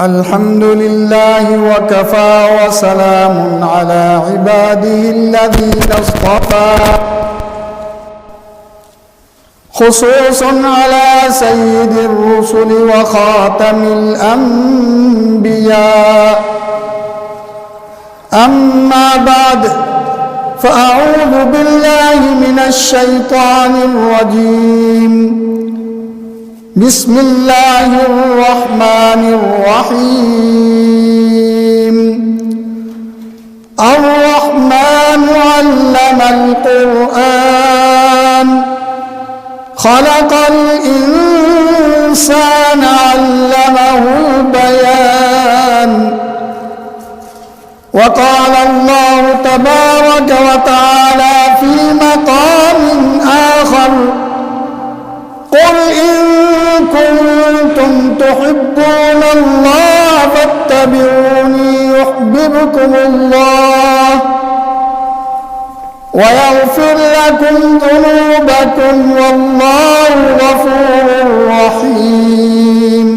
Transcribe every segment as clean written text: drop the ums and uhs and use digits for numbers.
الحمد لله وكفى وسلام على عباده الذين اصطفى خصوص على سيد الرسل وخاتم الأنبياء أما بعد فأعوذ بالله من الشيطان الرجيم بسم الله الرحمن الرحيم الرحمن علم القرآن خلق الإنسان علمه البيان وقال الله تبارك وتعالى في مقام آخر قل إن كنتم تحبون الله فاتبعوني يحببكم الله ويغفر لكم ذنوبكم والله غفور رحيم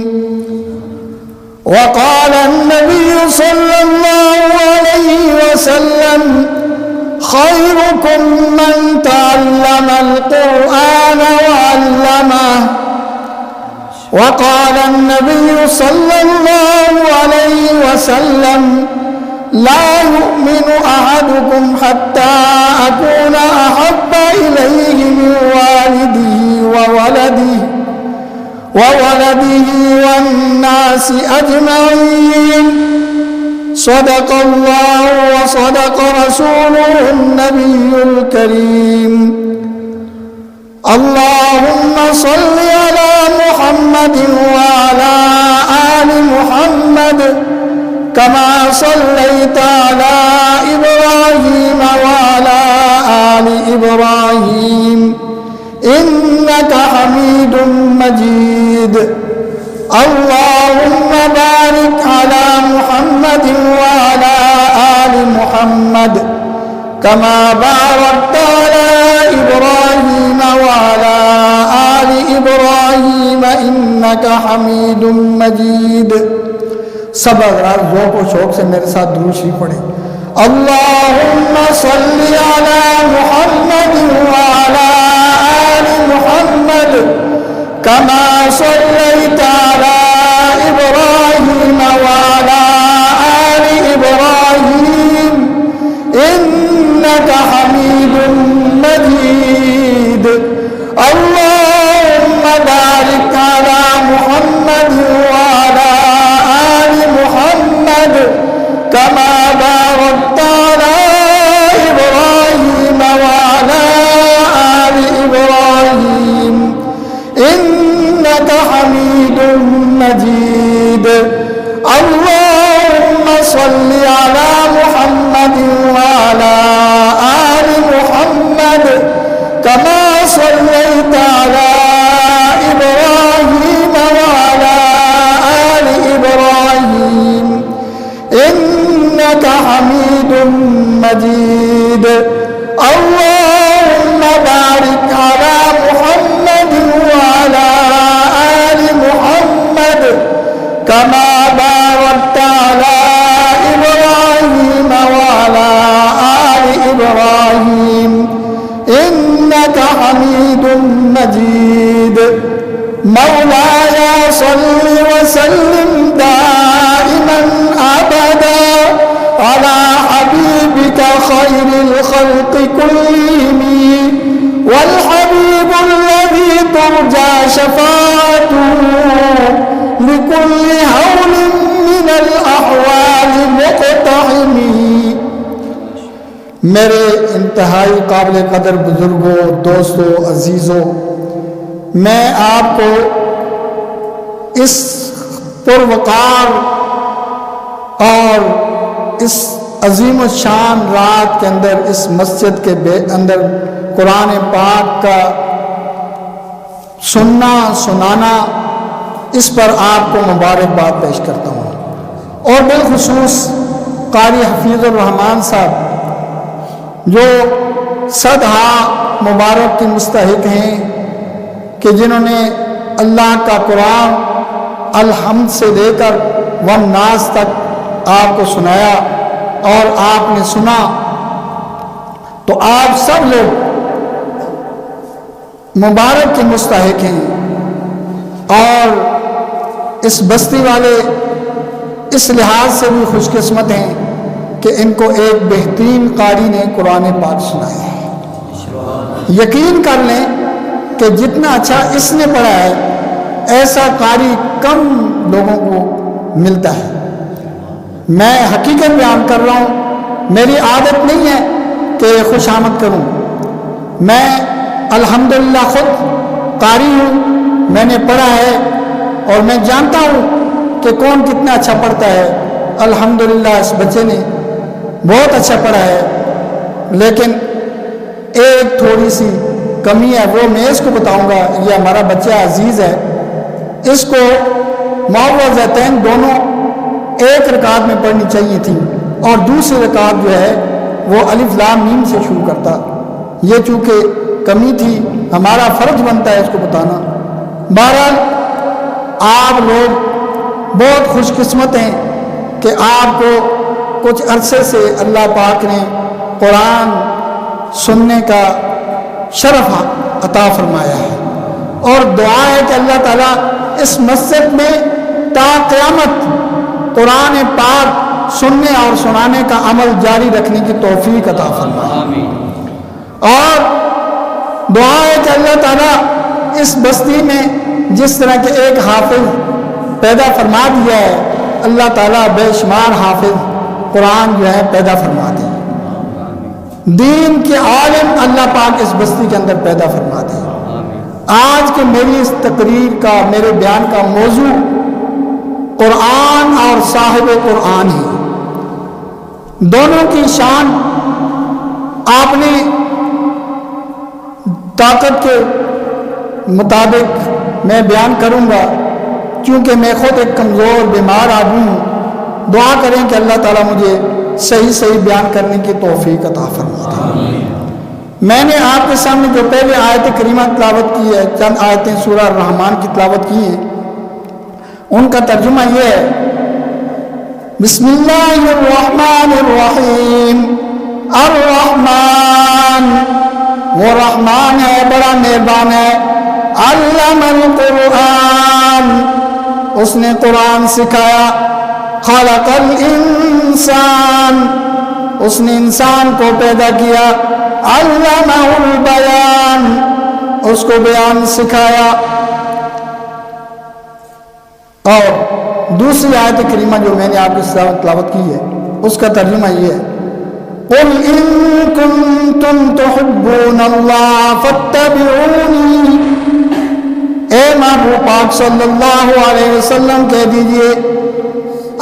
وقال النبي صلى الله عليه وسلم خيركم من تعلم القرآن وعلمه وقال النبي صلى الله عليه وسلم لا يؤمن أحدكم حتى أكون أحب إليه من والده وولده والناس أجمعين صدق الله وصدق رسوله النبي الكريم اللهم صل على محمد وعلى آل محمد كما صليت على إبراهيم وعلى آل إبراهيم إنك حميد مجيد اللهم بارك على محمد وعلى آل محمد كما باركت على إبراهيم وعلى آل إبراهيم إنك حميد مجيد سب حضرات ذوق و شوق سے میرے ساتھ درود شریف پڑھیں اللهم صل على محمد وعلى آل محمد كما صليت على إبراهيم وعلى آل إبراهيم إنك حميد مجيد اللهم بارك على محمد وعلى آل محمد كما باركت على إبراهيم وعلى آل إبراهيم إنك حميد مجيد اللهم صل على محمد وعلى آل محمد كما صليت على إبراهيم وعلى آل إبراهيم إنك حميد مجيد اللهم بارك على محمد وعلى آل محمد كما باركت على إبراهيم وعلى آل إبراهيم إنك حميد مجيد مولاي صل وسلم دائما أبدا على حبيبك خير الخلق كلهم والحبيب الذي ترجى شفاعته لكل هول من الأحوال مقتحم میرے انتہائی قابل قدر بزرگوں دوستوں عزیزوں میں آپ کو اس پروقار اور اس عظیم الشان رات کے اندر اس مسجد کے اندر قرآن پاک کا سنانا اس پر آپ کو مبارکباد پیش کرتا ہوں اور بالخصوص قاری حفیظ الرحمان صاحب جو صدہا مبارک کے مستحق ہیں کہ جنہوں نے اللہ کا قرآن الحمد سے لے کر والناس تک آپ کو سنایا اور آپ نے سنا، تو آپ سب لوگ مبارک کے مستحق ہیں، اور اس بستی والے اس لحاظ سے بھی خوش قسمت ہیں کہ ان کو ایک بہترین قاری نے قرآن پاک سنایا ہے۔ یقین کر لیں کہ جتنا اچھا اس نے پڑھا ہے ایسا قاری کم لوگوں کو ملتا ہے۔ میں حقیقت بیان کر رہا ہوں، میری عادت نہیں ہے کہ خوش آمد کروں، میں الحمدللہ خود قاری ہوں، میں نے پڑھا ہے اور میں جانتا ہوں کہ کون کتنا اچھا پڑھتا ہے۔ الحمدللہ اس بچے نے بہت اچھا پڑھا ہے، لیکن ایک تھوڑی سی کمی ہے، وہ میں اس کو بتاؤں گا۔ یہ ہمارا بچہ عزیز ہے، اس کو معوذتین دونوں ایک رکعت میں پڑھنی چاہیے تھی، اور دوسری رکعت جو ہے وہ الف لام میم سے شروع کرتا۔ یہ چونکہ کمی تھی، ہمارا فرض بنتا ہے اس کو بتانا۔ بہرحال آپ لوگ بہت خوش قسمت ہیں کہ آپ کو کچھ عرصے سے اللہ پاک نے قرآن سننے کا شرف عطا فرمایا ہے، اور دعا ہے کہ اللہ تعالیٰ اس مسجد میں تا قیامت قرآن پاک سننے اور سنانے کا عمل جاری رکھنے کی توفیق عطا فرمائے، اور دعا ہے کہ اللہ تعالیٰ اس بستی میں جس طرح کے ایک حافظ پیدا فرما دیا ہے، اللہ تعالیٰ بے شمار حافظ قرآن جو ہے پیدا فرما دے، دین کے عالم اللہ پاک اس بستی کے اندر پیدا فرما دے۔ آج کے میری اس تقریر کا، میرے بیان کا موضوع قرآن اور صاحب قرآن ہے، دونوں کی شان آپ نے طاقت کے مطابق میں بیان کروں گا، کیونکہ میں خود ایک کمزور بیمار آدمی ہوں۔ دعا کریں کہ اللہ تعالیٰ مجھے صحیح بیان کرنے کی توفیق عطا فرما دے۔ میں نے آپ کے سامنے جو پہلے آیت کریمہ تلاوت کی ہے، چند آیتیں سورہ الرحمن کی تلاوت کی ہیں، ان کا ترجمہ یہ ہے: بسم اللہ الرحمن الرحیم۔ الرحمن وہ رحمان ہے، بڑا مہربان ہے۔ علم القرآن اس نے قرآن سکھایا۔ خلق الانسان اس نے انسان کو پیدا کیا۔ علمہ البیان اس کو بیان سکھایا۔ اور دوسری آیت کریمہ جو میں نے آپ کے ساتھ تلاوت کی ہے، اس کا ترجمہ یہ ہے: قل ان کنتم تحبون اللہ فاتبعونی۔ اے محبوب پاک صلی اللہ علیہ وسلم کہہ دیجئے،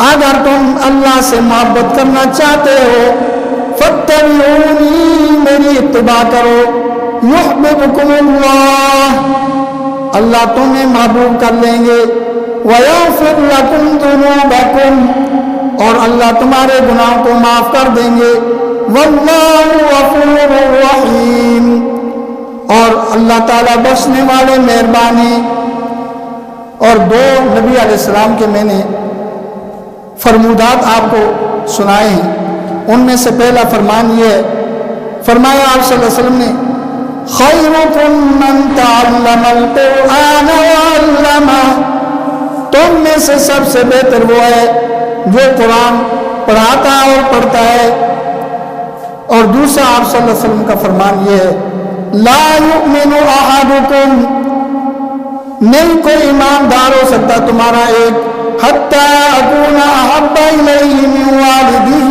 اگر تم اللہ سے محبت کرنا چاہتے ہو فاتبعونی، میری اتباع کرو۔ یحببکم اللہ اللہ تمہیں محبوب کر لیں گے۔ ویغفر لکم ذنوبکم اور اللہ تمہارے گناہوں کو معاف کر دیں گے۔ واللہ غفور رحیم اور اللہ تعالیٰ بخشنے والے مہربان ہیں۔ اور دو نبی علیہ السلام کے میں نے فرمودات آپ کو سنائے ہیں، ان میں سے پہلا فرمان یہ ہے، فرمایا آپ صلی اللہ علیہ وسلم نے: خیرکم من تعلم القرآن وعلمہ، تم میں سے سب سے بہتر وہ ہے جو قرآن پڑھاتا اور پڑھتا ہے۔ اور دوسرا آپ صلی اللہ علیہ وسلم کا فرمان یہ ہے: لا یؤمن احدکم، نہیں کوئی ایماندار ہو سکتا تمہارا ایک، حتی اکون احب الیہ من والدہ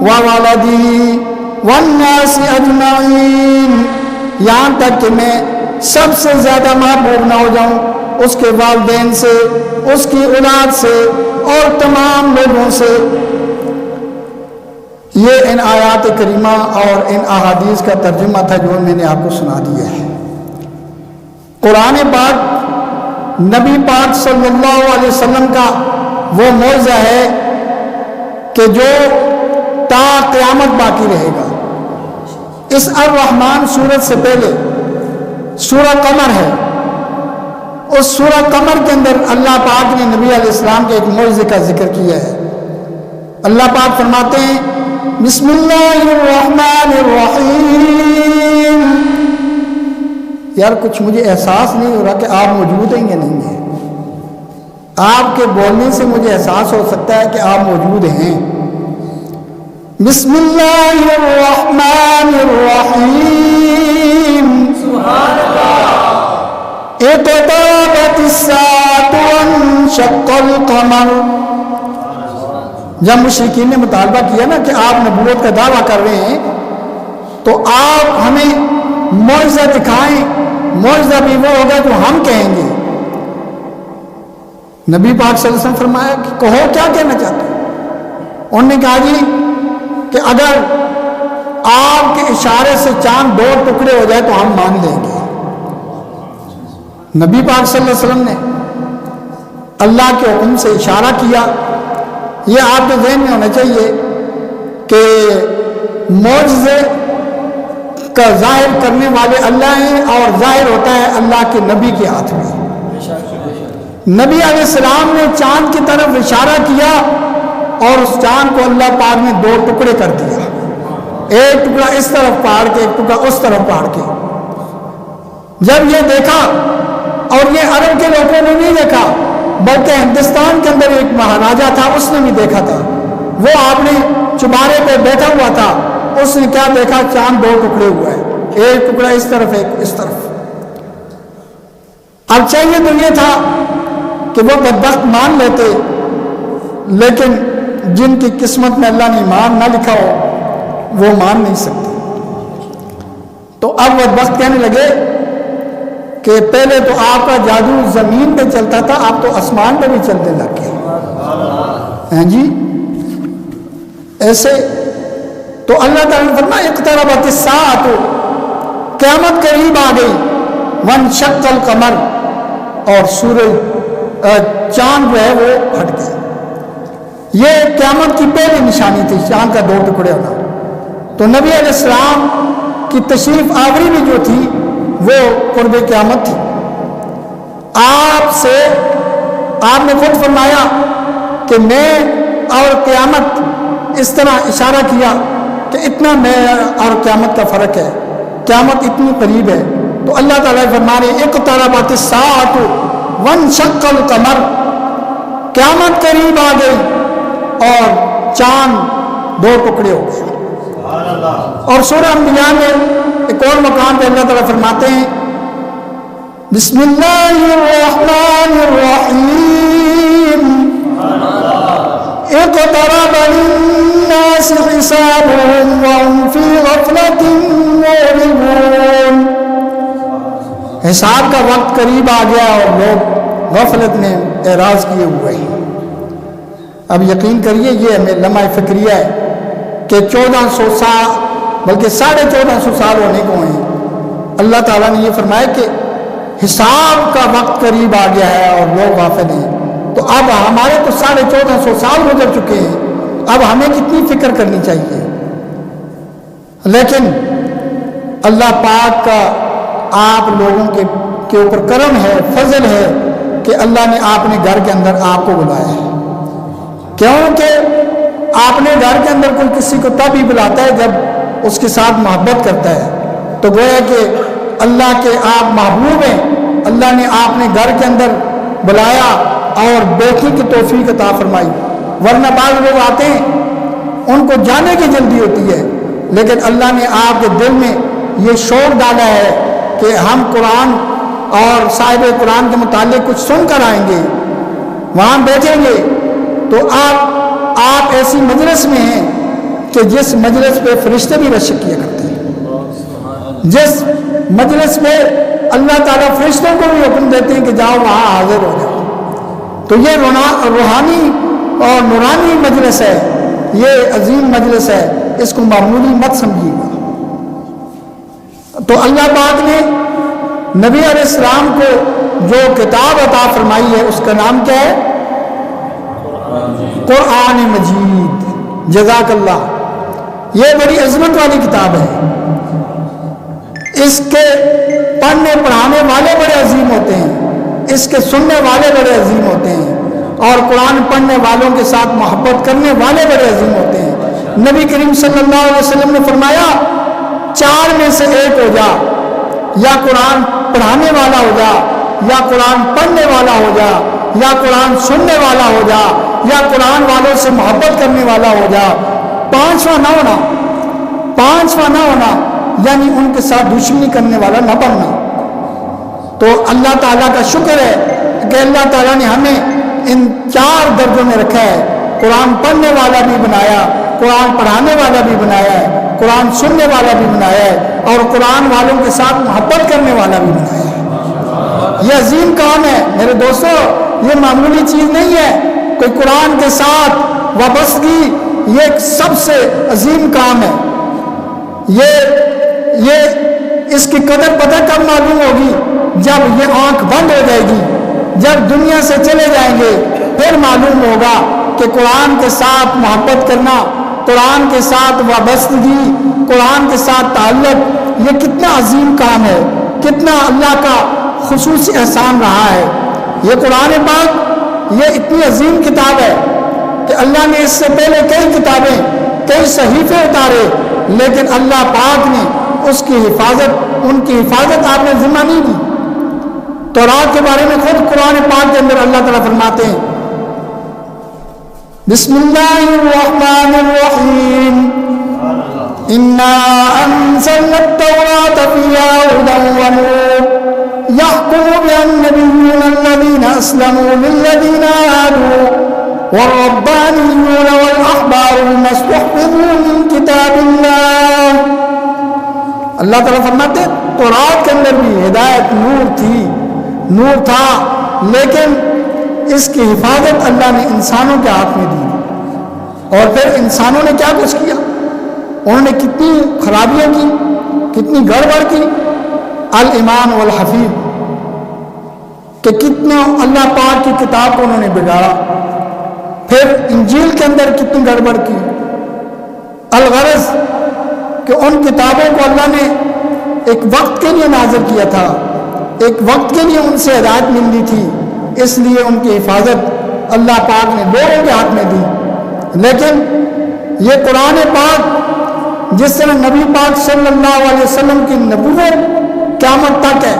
وولدہ والناس اجمعین، یہاں تک کہ میں سب سے زیادہ محبوب نہ ہو جاؤں اس کے والدین سے، اس کی اولاد سے اور تمام لوگوں سے۔ یہ ان آیات کریمہ اور ان احادیث کا ترجمہ تھا جو میں نے آپ کو سنا دیا ہے۔ قرآن پاک نبی پاک صلی اللہ علیہ وسلم کا وہ معجزہ ہے کہ جو تا قیامت باقی رہے گا۔ اس الرحمن سورت سے پہلے سورہ قمر ہے، اس سورہ قمر کے اندر اللہ پاک نے نبی علیہ السلام کے ایک معجزے کا ذکر کیا ہے. اللہ پاک فرماتے ہیں بسم اللہ الرحمن الرحیم. یار کچھ مجھے احساس نہیں ہو رہا کہ آپ موجود ہیں یا نہیں ہیں. آپ کے بولنے سے مجھے احساس ہو سکتا ہے کہ آپ موجود ہیں. بسم اللہ الرحمن الرحیم. سبحان اللہ. اقتربت الساعة وانشق القمر. جب مشرکین نے مطالبہ کیا نا کہ آپ نبوت کا دعویٰ کر رہے ہیں تو آپ ہمیں معجزہ دکھائیں. معجزہ بھی وہ ہوگا جو ہم کہیں گے. نبی پاک صلی اللہ علیہ وسلم فرمایا کہ کہو کیا کہنا چاہتے ہیں. انہوں نے کہا جی کہ اگر آپ کے اشارے سے چاند 2 ٹکڑے ہو جائے تو ہم مان لیں گے. نبی پاک صلی اللہ علیہ وسلم نے اللہ کے حکم سے اشارہ کیا. یہ آپ کے ذہن میں ہونا چاہیے کہ معجزے کا ظاہر کرنے والے اللہ ہیں اور ظاہر ہوتا ہے اللہ کے نبی کے ہاتھ میں. نبی علیہ السلام نے چاند کی طرف اشارہ کیا اور اس چاند کو اللہ پاک نے 2 ٹکڑے کر دیا. ایک ٹکڑا اس طرف پہاڑ کے, ایک ٹکڑا اس طرف پہاڑ کے. جب یہ دیکھا, اور یہ عرب کے لوگوں نے نہیں دیکھا بلکہ ہندوستان کے اندر ایک مہاراجا تھا, اس نے بھی دیکھا تھا. وہ آپ نے چبارے پہ بیٹھا ہوا تھا, اس نے کیا دیکھا, چاند 2 ٹکڑے ہوا ہے, ایک ٹکڑا اس طرف ایک اس طرف. اب چاہیے تو یہ تھا کہ وہ بدبخت مان لیتے, لیکن جن کی قسمت میں اللہ نے ایمان نہ لکھا ہو وہ مان نہیں سکتے. تو اب بدبخت کہنے لگے کہ پہلے تو آپ کا جادو زمین پہ چلتا تھا, آپ تو آسمان پہ بھی چلنے لگ گئے ہیں جی ایسے. تو اللہ تعالیٰ نے فرمایا اقتربت الساعۃ, قیامت قریب آ گئی. وانشق القمر, اور سورج چاند جو ہے وہ ہٹ گیا. یہ قیامت کی پہلی نشانی تھی, چاند کا 2 ٹکڑے ہونا. تو نبی علیہ السلام کی تشریف آوری بھی جو تھی وہ قرب قیامت تھی. آپ نے خود فرمایا کہ میں اور قیامت, اس طرح اشارہ کیا کہ اتنا میں اور قیامت کا فرق ہے, قیامت اتنی قریب ہے. تو اللہ تعالیٰ فرما رہے اقتربت الساعۃ وانشق القمر, قیامت قریب آ گئی اور چاند 2 ٹکڑے ہو گئے. اور سورہ انبیاء میں ایک اور مقام پہ اللہ تعالیٰ فرماتے ہیں بسم اللہ الرحمن الرحیم. اقترب للناس حسابهم وهم في غفلة معرضون. حساب کا وقت قریب آ گیا اور لوگ غفلت میں اعراض کیے ہوئے ہیں. اب یقین کریے یہ ہمیں لمحہ فکریہ ہے کہ 1400 سال بلکہ 1450 سال ہونے کو ہیں. اللہ تعالیٰ نے یہ فرمایا کہ حساب کا وقت قریب آ گیا ہے اور لوگ غافل ہیں. تو اب ہمارے تو 1450 سال گزر چکے ہیں, اب ہمیں کتنی فکر کرنی چاہیے. لیکن اللہ پاک کا آپ لوگوں کے اوپر کرم ہے, فضل ہے کہ اللہ نے اپنے گھر کے اندر آپ کو بلایا ہے. کیونکہ آپ نے گھر کے اندر کوئی کسی کو تب ہی بلاتا ہے جب اس کے ساتھ محبت کرتا ہے. تو گویا کہ اللہ کے آپ محبوب ہیں, اللہ نے آپ نے گھر کے اندر بلایا اور بیٹھنے کی توفیق عطا فرمائی. ورنہ بعض لوگ آتے ہیں ان کو جانے کی جلدی ہوتی ہے, لیکن اللہ نے آپ کے دل میں یہ شوق ڈالا ہے کہ ہم قرآن اور صاحب قرآن کے متعلق کچھ سن کر آئیں گے, وہاں بیٹھیں گے. تو آپ ایسی مجلس میں ہیں کہ جس مجلس پہ فرشتے بھی رشک کیا کرتے ہیں, جس مجلس پہ اللہ تعالیٰ فرشتوں کو بھی حکم دیتے ہیں کہ جاؤ وہاں حاضر ہو جاؤ. تو یہ روحانی اور نورانی مجلس ہے, یہ عظیم مجلس ہے, اس کو معمولی مت سمجھیے گا. تو اللہ پاک نے نبی علیہ السلام کو جو کتاب عطا فرمائی ہے اس کا نام کیا ہے؟ قرآن مجید. جزاک اللہ. یہ بڑی عظمت والی کتاب ہے. اس کے پڑھنے پڑھانے والے بڑے عظیم ہوتے ہیں, اس کے سننے والے بڑے عظیم ہوتے ہیں، اور قرآن پڑھنے والوں کے ساتھ محبت کرنے والے بڑے عظیم ہوتے ہیں۔ نبی کریم صلی اللہ علیہ وسلم نے فرمایا 4 میں سے ایک ہو جا، یا قرآن پڑھانے والا ہو جا، یا قرآن پڑھنے والا ہو جا، یا قرآن سننے والا ہو جا، یا قرآن والوں سے محبت کرنے والا ہو جا، 5واں نہ ہونا، 5واں نہ ہونا، یعنی ان کے ساتھ دشمنی کرنے والا نہ بننا۔ تو اللہ تعالیٰ کا شکر ہے کہ اللہ تعالیٰ نے ہمیں ان 4 درجوں میں رکھا ہے، قرآن پڑھنے والا بھی بنایا، قرآن پڑھانے والا بھی بنایا ہے، قرآن سننے والا بھی بنایا ہے، اور قرآن والوں کے ساتھ محبت کرنے والا بھی بنایا ہے۔ یہ عظیم کام ہے میرے دوستو، یہ معمولی چیز نہیں ہے۔ کوئی قرآن کے ساتھ وابستگی یہ ایک سب سے عظیم کام ہے۔ یہ اس کی قدر پتہ کب معلوم ہوگی؟ جب یہ آنکھ بند ہو جائے گی، جب دنیا سے چلے جائیں گے، پھر معلوم ہوگا کہ قرآن کے ساتھ محبت کرنا، قرآن کے ساتھ وابستگی، قرآن کے ساتھ تعلق یہ کتنا عظیم کام ہے، کتنا اللہ کا خصوصی احسان رہا ہے۔ یہ قرآن پاک یہ اتنی عظیم کتاب ہے کہ اللہ نے اس سے پہلے کئی کتابیں، کئی صحیفے اتارے، لیکن اللہ پاک نے اس کی حفاظت، ان کی حفاظت آپ نے ذمہ نہیں دی۔ تورات کے بارے میں خود قرآن پاک کے اندر اللہ تعالیٰ فرماتے ہیں بسم اللہ الرحمن الرحیم انا انزلنا التوراة فیہا ھدی ونور یحکم بها النبیون الذین اسلموا للذین ہادوا والربانیون والاحبار بما استحفظوا من کتاب اللہ۔ اللہ تعالیٰ فرماتے ہیں تورات کے اندر بھی ہدایت، نور تھی، نور تھا، لیکن اس کی حفاظت اللہ نے انسانوں کے ہاتھ میں دی۔ اور پھر انسانوں نے کیا کچھ کیا، انہوں نے کتنی خرابیاں کی، کتنی گڑبڑ کی۔ الامام والحفیظ کہ کتنا اللہ پاک کی کتاب کو انہوں نے بگاڑا۔ پھر انجیل کے اندر کتنی گڑبڑ کی۔ الغرض کہ ان کتابوں کو اللہ نے ایک وقت کے لیے نازل کیا تھا، ایک وقت کے لیے ان سے ہدایت ملنی تھی، اس لیے ان کی حفاظت اللہ پاک نے لوگوں کے ہاتھ میں دی۔ لیکن یہ قرآن پاک جس طرح نبی پاک صلی اللہ علیہ وسلم کی نبوت قیامت تک ہے،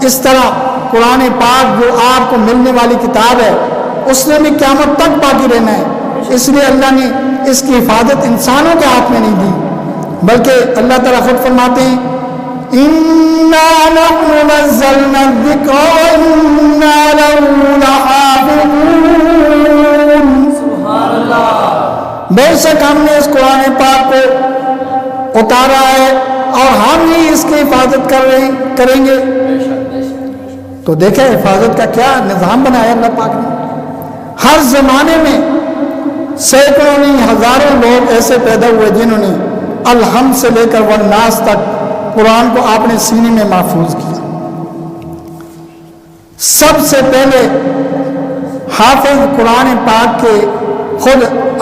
اس طرح قرآن پاک جو آپ کو ملنے والی کتاب ہے اس نے بھی قیامت تک باقی رہنا ہے۔ اس لیے اللہ نے اس کی حفاظت انسانوں کے ہاتھ میں نہیں دی، بلکہ اللہ تعالیٰ خود فرماتے ہیں اِنَّا نَحْنُ نَزَّلْنَا الذِّكْرَ وَإِنَّا لَهُ لَحَافِظُونَ۔ سبحان اللہ، بے شک ہم نے اس قرآن پاک کو اتارا ہے اور ہم ہی اس کی حفاظت کریں گے۔ تو دیکھیں حفاظت کا کیا نظام بنایا اللہ پاک نے۔ ہر زمانے میں سینکڑوں نہیں ہزاروں لوگ ایسے پیدا ہوئے جنہوں نے الحمد سے لے کر والناس تک قرآن کو آپ نے سینے میں محفوظ کیا۔ سب سے پہلے حافظ قرآن پاک کے خود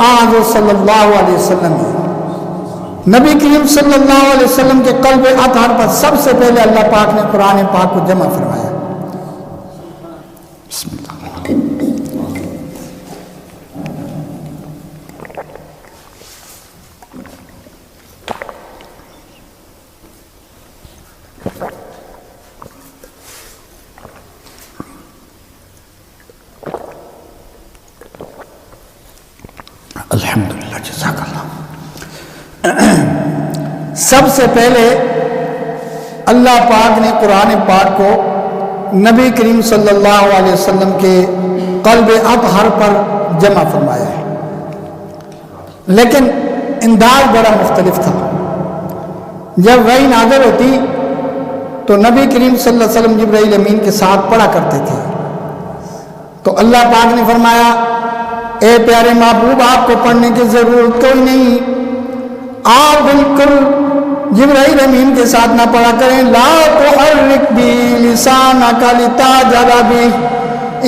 آن صلی اللہ علیہ وسلم ہے۔ نبی کریم صلی اللہ علیہ وسلم کے قلب اطہر پر سب سے پہلے اللہ پاک نے قرآن پاک کو جمع فرمایا۔ بسم اللہ۔ الحمدللہ، جزاک اللہ۔ سب سے پہلے اللہ پاک نے قرآن پاک کو نبی کریم صلی اللہ علیہ وسلم کے قلب اطہر پر جمع فرمایا ہے، لیکن انداز بڑا مختلف تھا۔ جب وحی نازل ہوتی تو نبی کریم صلی اللہ علیہ وسلم جبرائیل امین کے ساتھ پڑھا کرتے تھے، تو اللہ پاک نے فرمایا اے پیارے محبوب آپ کو پڑھنے کی ضرورت کوئی نہیں، آپ بالکل جبرائیل امین کے ساتھ نہ پڑھا کریں۔ لا تحرک بہ لسانک لتعجل بہ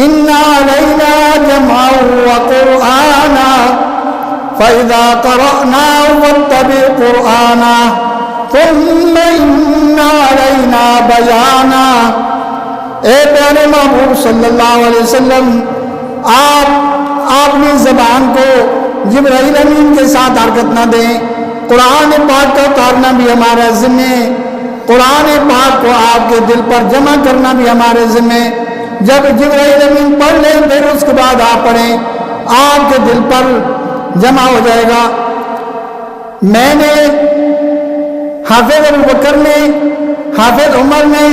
ان علینا جمعہ وقرآنہ فاذا قرأناه فاتبع قرآنہ ثم ان علینا بیانہ۔ اے پیارے محبوب صلی اللہ علیہ وسلم، آپ اپنی زبان کو جبرائیل امین کے ساتھ حرکت نہ دیں، قرآن پاک کا اتارنا بھی ہمارا ذمہ، قرآن پاک کو آپ کے دل پر جمع کرنا بھی ہمارے ذمہ۔ جب جبرائیل امین پڑھ لیں پھر اس کے بعد آپ پڑھیں، آپ کے دل پر جمع ہو جائے گا۔ میں نے، حافظ ابوبکر نے، حافظ عمر نے،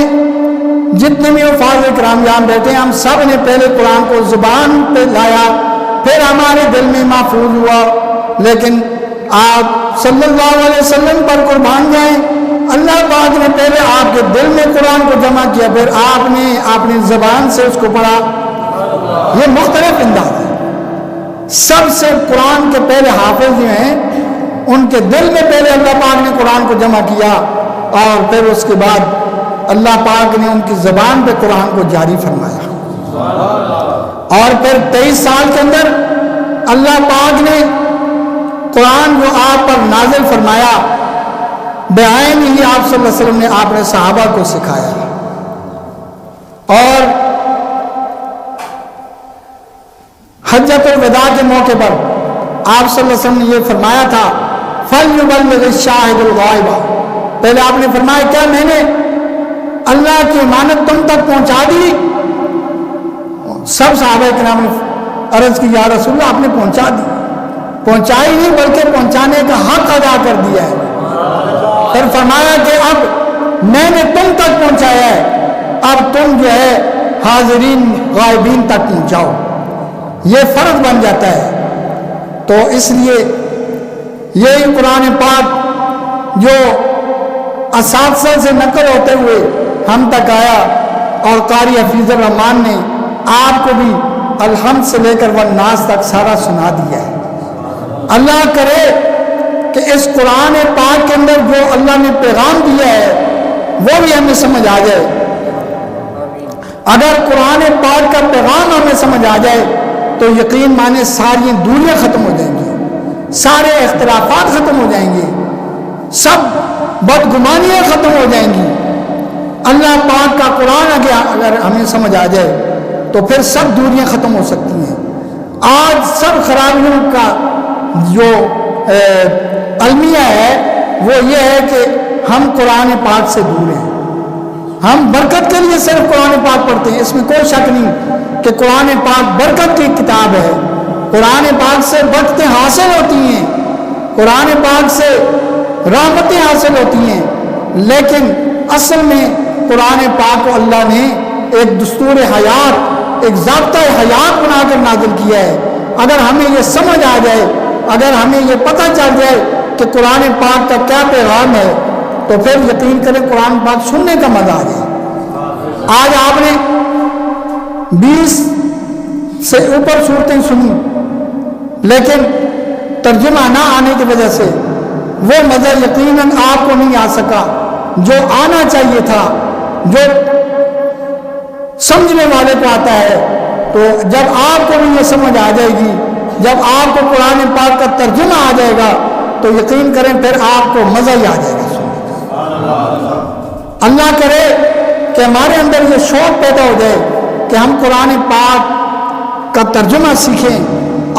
جتنے بھی حفاظ کرام یہاں بیٹھے ہیں، ہم سب نے پہلے قرآن کو زبان پہ لایا، پھر ہمارے دل میں محفوظ ہوا۔ لیکن آپ صلی اللہ علیہ وسلم پر قربان جائیں، اللہ پاک نے پہلے آپ کے دل میں قرآن کو جمع کیا، پھر آپ نے اپنی زبان سے اس کو پڑھا۔ یہ مختلف انداز ہے۔ سب سے قرآن کے پہلے حافظ جو ہیں ان کے دل میں پہلے اللہ پاک نے قرآن کو جمع کیا، اور پھر اس کے بعد اللہ پاک نے ان کی زبان پہ قرآن کو جاری فرمایا، اور پھر 23 سال کے اندر اللہ پاک نے قرآن جو آپ پر نازل فرمایا، بعین ہی آپ صلی اللہ علیہ وسلم نے آپ نے صحابہ کو سکھایا۔ اور حجۃ الوداع کے موقع پر آپ صلی اللہ علیہ وسلم نے یہ فرمایا تھا، فَلْيُبَلِّغِ الشَّاهِدُ الْغَائِبَ۔ پہلے آپ نے فرمایا کیا میں نے اللہ کی امانت تم تک پہنچا دی؟ سب صحابہ کرام نے عرض کی، یا رسول اللہ آپ نے پہنچا دی۔ پہنچائی نہیں بلکہ پہنچانے کا حق ادا کر دیا ہے۔ پھر فرمایا کہ اب میں نے تم تک پہنچایا ہے، اب تم جو ہے حاضرین غائبین تک پہنچاؤ، یہ فرض بن جاتا ہے۔ تو اس لیے یہی قرآن پاک جو اساتذہ سے نقل ہوتے ہوئے ہم تک آیا، اور قاری حفیظ الرحمان نے آپ کو بھی الحمد سے لے کر والناس تک سارا سنا دیا ہے۔ اللہ کرے کہ اس قرآن پاک کے اندر جو اللہ نے پیغام دیا ہے وہ بھی ہمیں سمجھ آ جائے۔ اگر قرآن پاک کا پیغام ہمیں سمجھ آ جائے تو یقین مانے ساری دوریاں ختم ہو جائیں گی، سارے اختلافات ختم ہو جائیں گے، سب بدگمانیاں ختم ہو جائیں گی۔ اللہ پاک کا قرآن اگر ہمیں سمجھ آ جائے تو پھر سب دوریاں ختم ہو سکتی ہیں۔ آج سب خرابیوں کا جو المیہ ہے وہ یہ ہے کہ ہم قرآن پاک سے دور ہیں۔ ہم برکت کے لیے صرف قرآن پاک پڑھتے ہیں، اس میں کوئی شک نہیں کہ قرآن پاک برکت کی کتاب ہے، قرآن پاک سے برکتیں حاصل ہوتی ہیں، قرآن پاک سے رحمتیں حاصل ہوتی ہیں، لیکن اصل میں قرآن پاک کو اللہ نے ایک دستور حیات، ایک ضابطۂ حیات بنا کر نازل کیا ہے۔ اگر ہمیں یہ سمجھ آ جائے، اگر ہمیں یہ پتہ چل جائے کہ قرآن پاک کا کیا پیغام ہے تو پھر یقین کریں قرآن پاک سننے کا مزہ آ جائے۔ آج آپ نے 20 سے اوپر صورتیں سنی، لیکن ترجمہ نہ آنے کی وجہ سے وہ مزہ یقیناً آپ کو نہیں آ سکا جو آنا چاہیے تھا، جو سمجھنے والے کو آتا ہے۔ تو جب آپ کو بھی یہ سمجھ آ جائے گی، جب آپ کو قرآن پاک کا ترجمہ آ جائے گا تو یقین کریں پھر آپ کو مزہ ہی آ جائے گا۔ اللہ کرے کہ ہمارے اندر یہ شوق پیدا ہو جائے کہ ہم قرآن پاک کا ترجمہ سیکھیں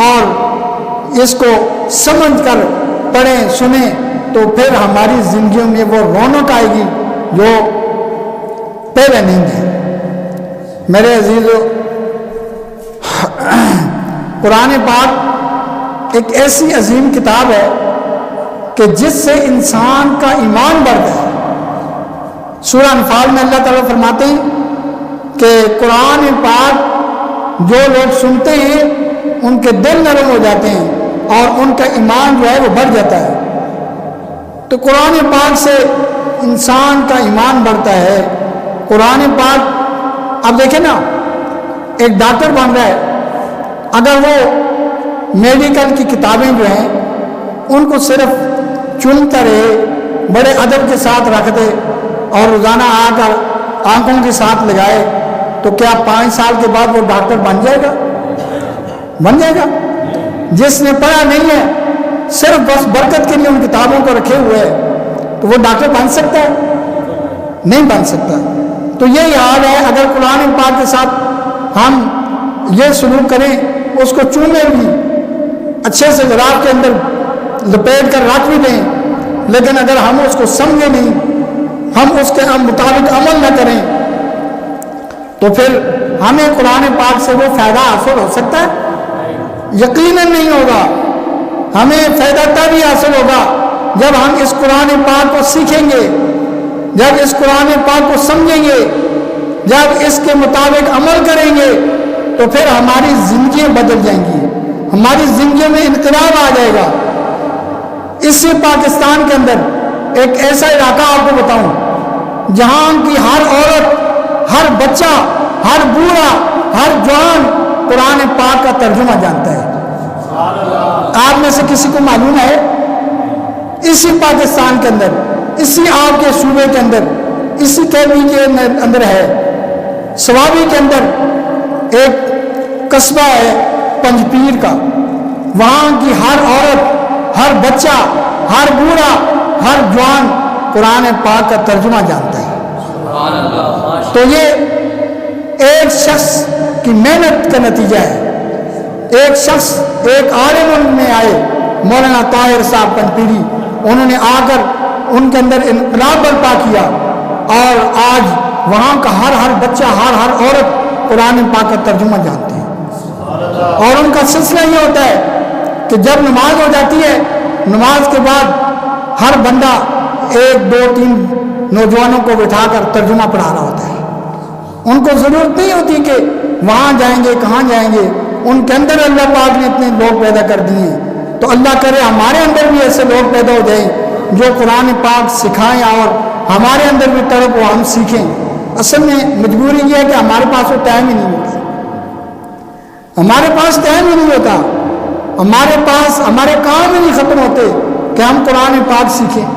اور اس کو سمجھ کر پڑھیں سنیں، تو پھر ہماری زندگیوں میں وہ رونق آئے گی جو پہلے نہیں ہے۔ میرے عزیزو، قرآن پاک ایک ایسی عظیم کتاب ہے کہ جس سے انسان کا ایمان بڑھتا ہے۔ سورہ انفال میں اللہ تعالیٰ فرماتے ہیں کہ قرآن پاک جو لوگ سنتے ہیں ان کے دل نرم ہو جاتے ہیں اور ان کا ایمان جو ہے وہ بڑھ جاتا ہے۔ تو قرآن پاک سے انسان کا ایمان بڑھتا ہے۔ قرآن پاک، اب دیکھیں نا، ایک ڈاکٹر بن رہا ہے، اگر وہ میڈیکل کی کتابیں جو ہیں ان کو صرف چنتا رہے، بڑے ادب کے ساتھ رکھ دے اور روزانہ آ کر آنکھوں کے ساتھ لگائے، تو کیا 5 سال کے بعد وہ ڈاکٹر بن جائے گا؟ بن جائے گا؟ جس نے پڑھا نہیں ہے، صرف بس برکت کے لیے ان کتابوں کو رکھے ہوئے ہے، تو وہ ڈاکٹر بن سکتا ہے؟ نہیں بن سکتا۔ تو یہی حال ہے، اگر قرآن پاک کے ساتھ ہم یہ سلوک کریں، اس کو چومیں بھی، اچھے سے جراب کے اندر لپیٹ کر رکھ بھی دیں، لیکن اگر ہم اس کو سمجھیں نہیں، ہم اس کے مطابق عمل نہ کریں، تو پھر ہمیں قرآن پاک سے وہ فائدہ حاصل ہو سکتا ہے؟ یقیناً نہیں ہوگا۔ ہمیں فائدہ تب ہی حاصل ہوگا جب ہم اس قرآن پاک کو سیکھیں گے، جب اس قرآن پاک کو سمجھیں گے، جب اس کے مطابق عمل کریں گے، تو پھر ہماری زندگیاں بدل جائیں گی، ہماری زندگیوں میں انقلاب آ جائے گا۔ اسی پاکستان کے اندر ایک ایسا علاقہ آپ کو بتاؤں جہاں کی ہر عورت، ہر بچہ، ہر بوڑھا، ہر جوان قرآن پاک کا ترجمہ جانتا ہے۔ آپ میں سے کسی کو معلوم ہے؟ اسی پاکستان کے اندر، اسی آپ کے صوبے کے اندر، اسی کیبی کے اندر ہے، سوابی کے اندر ایک قصبہ ہے پنجپیر کا، وہاں کی ہر عورت، ہر بچہ، ہر بوڑھا، ہر جوان قرآن پاک کا ترجمہ جانتا ہے۔ تو یہ ایک شخص کی محنت کا نتیجہ ہے۔ ایک شخص، ایک عالم میں آئے، مولانا طاہر صاحب پنجپیری، انہوں نے آ کر ان کے اندر انقلاب برپا کیا، اور آج وہاں کا ہر بچہ، ہر عورت قرآن پاک کا ترجمہ جانتے ہیں۔ اور ان کا سلسلہ یہ ہوتا ہے کہ جب نماز ہو جاتی ہے، نماز کے بعد ہر بندہ 1 2 3 نوجوانوں کو بٹھا کر ترجمہ پڑھا رہا ہوتا ہے۔ ان کو ضرورت نہیں ہوتی کہ وہاں جائیں گے، کہاں جائیں گے، ان کے اندر اللہ پاک نے اتنے لوگ پیدا کر دیے ہیں۔ تو اللہ کرے ہمارے اندر بھی ایسے لوگ پیدا ہو جائیں جو قرآن پاک سکھائیں، اور ہمارے اندر بھی تڑپ ہو، ہم سیکھیں۔ اصل میں مجبوری یہ ہے کہ ہمارے پاس وہ ٹائم ہی نہیں ہوتا، ہمارے پاس ٹائم ہی نہیں ہوتا، ہمارے پاس ہمارے کام ہی نہیں ختم ہوتے کہ ہم قرآن پاک سیکھیں۔